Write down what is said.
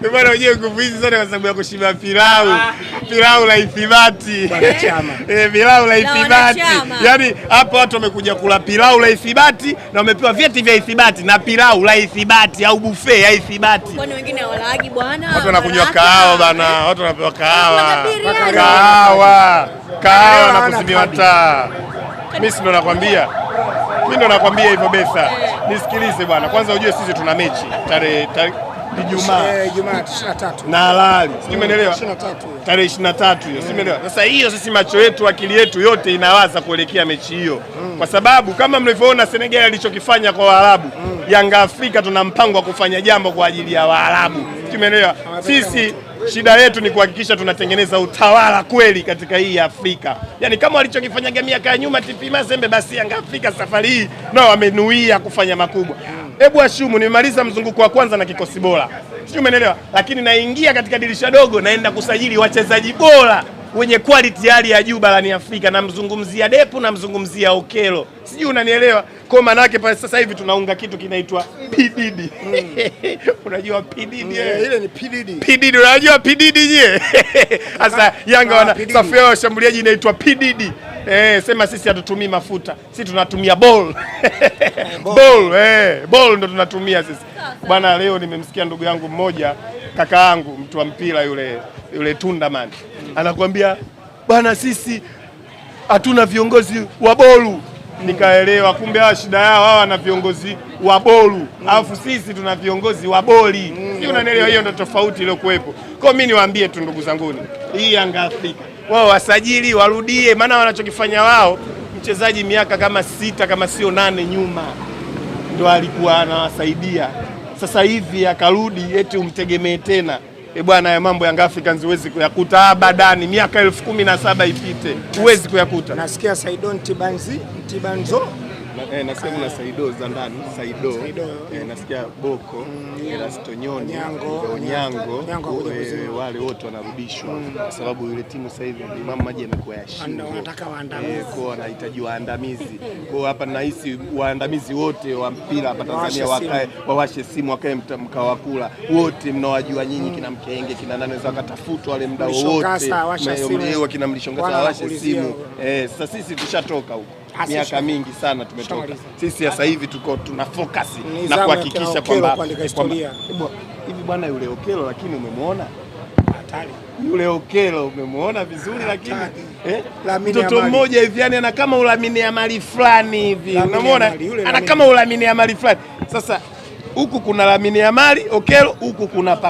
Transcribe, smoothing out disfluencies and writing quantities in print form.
Bwana wenyewe nguvu hizi zote kwa sababu ya kushiba pilau. Pilau la ithibati. Pilau la ithibati. Yaani hapa watu wamekuja kula pilau la ithibati na wamepewa vyeti vya ithibati na pilau la ithibati au buffet ya ithibati. Kwani wengine hawalagi bwana? Watu wanakunywa kahawa bana, watu wanapewa kahawa. Kahawa na kuzimiwa taa. Mimi ndo nakwambia. Mimi ndo nakwambia hivyo Besa. Nisikilize bwana. Kwanza ujue sisi tuna mechi tarehe Ijumaa 23 na halali. Sio umeelewa? 23. Tarehe 23 hiyo. Sio umeelewa? Sasa hiyo sisi macho yetu, akili yetu yote inawaza kuelekea mechi hiyo. Kwa sababu kama mlivyoona Senegal alichokifanya kwa Waarabu, Yanga Afrika tuna mpango wa kufanya jambo kwa ajili ya Waarabu. Sio umeelewa? Sisi shida yetu ni kuhakikisha tunatengeneza utawala kweli katika hii Afrika. Yaani kama walichokifanya miaka ya nyuma TP Mazembe, basi Yanga Afrika safari hii nao wamenuia kufanya makubwa. Hebu ashumu nimemaliza mzunguko wa kwanza na kikosi bora. Sio umeelewa? Lakini naingia katika dirisha dogo naenda kusajili wachezaji bora wenye quality hali ya juu barani Afrika. Namzungumzia Depu, namzungumzia Okelo. Sijui unanielewa? Kwa maana yake pale sasa hivi tunaunga kitu kinaitwa PDD. Unajua PDD? Ile ni PDD. PDD, unajua PDD je? Sasa Yanga wana safu ya washambuliaji inaitwa PDD. Sema sisi hatutumii mafuta. Sisi tunatumia ball. Ball ndo tunatumia sisi. Bwana leo nimemsikia ndugu yangu mmoja, kaka yangu mtu wa mpira yule Tundaman. Anakuambia bwana sisi hatuna viongozi wa bolu. Nikaelewa kumbe hawa shida yao hawa na viongozi wa bolu. Alafu sisi tuna viongozi wa boli. Sio unanielewa, hiyo ndio tofauti ile kuwepo. Kwa mimi niwaambie tu ndugu zanguni, hii Yanga Afrika wao wasajili warudie, maana wanachokifanya wao, mchezaji miaka kama 6 kama sio 8 nyuma ndio alikuwa anawasaidia. Sasa hivi akarudi eti umtegemee tena. Bwana ya mambo Yanga Africans huwezi kuyakuta abadani, miaka 17 ipite huwezi kuyakuta. Nasikia Saidon Tibanzo. Nasikia kuna Saido za ndani, Saido. Nasikia Boko, Elastonyoni, Onyango, wale wote wanarudishwa kwa sababu ile timu sasa hivi mama maji yamekuwa ya shingo. Wanataka waandamizi. Kwa wanahitaji waandamizi. Kwa hapa nahisi waandamizi wote wa mpira hapa Tanzania wakae wawashe simu wakae mkawakula. Wote mnawajua nyinyi kina Mkenge kina nani za wakatafutwa wale mdao wote. Mleo kina Mlishongasa wawashe simu. Sasa sisi tushatoka huko. Miaka mingi sana tumetoka. Sisi sasa hivi tuko tuna focus na kuhakikisha kwamba hivi bwana yule Okelo, lakini umemwona hatari. Yule Okelo umemwona vizuri, lakini mtoto mmoja hivi yani ana kama Lamine Yamal fulani hivi. Unamwona? Ana kama Lamine Yamal fulani. Sasa huku kuna Lamine Yamal Okelo, huku kuna